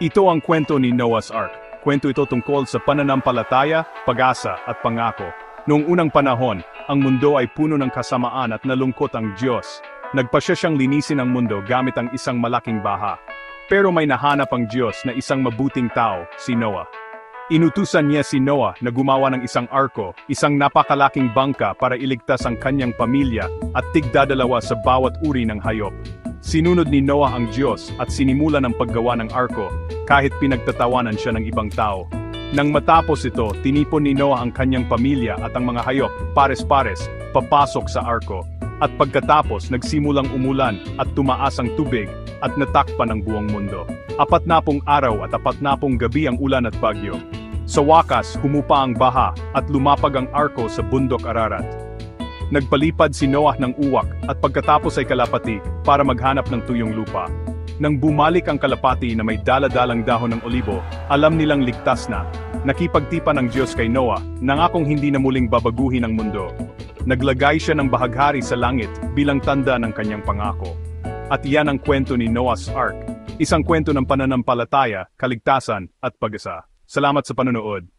Ito ang kwento ni Noah's Ark. Kwento ito tungkol sa pananampalataya, pag-asa at pangako. Noong unang panahon, ang mundo ay puno ng kasamaan at nalungkot ang Diyos. Nagpasya siyang linisin ang mundo gamit ang isang malaking baha. Pero may nahanap ang Diyos na isang mabuting tao, si Noah. Inutusan niya si Noah na gumawa ng isang arko, isang napakalaking bangka para iligtas ang kanyang pamilya at tigdadalawa sa bawat uri ng hayop. Sinunod ni Noah ang Diyos at sinimulan ang paggawa ng arko, kahit pinagtatawanan siya ng ibang tao. Nang matapos ito, tinipon ni Noah ang kanyang pamilya at ang mga hayop, pares-pares, papasok sa arko. At pagkatapos, nagsimulang umulan at tumaas ang tubig at natakpan ang buong mundo. 40 araw at 40 gabi ang ulan at bagyo. Sa wakas, humupa ang baha at lumapag ang arko sa bundok Ararat. Nagpalipad si Noah ng uwak at pagkatapos ay kalapati para maghanap ng tuyong lupa. Nang bumalik ang kalapati na may dala-dalang dahon ng olibo, alam nilang ligtas na. Nakipagtipan ng Diyos kay Noah, nangakong hindi na muling babaguhin ang mundo. Naglagay siya ng bahaghari sa langit bilang tanda ng kanyang pangako. At iyan ang kwento ni Noah's Ark, isang kwento ng pananampalataya, kaligtasan at pag-asa. Salamat sa panonood.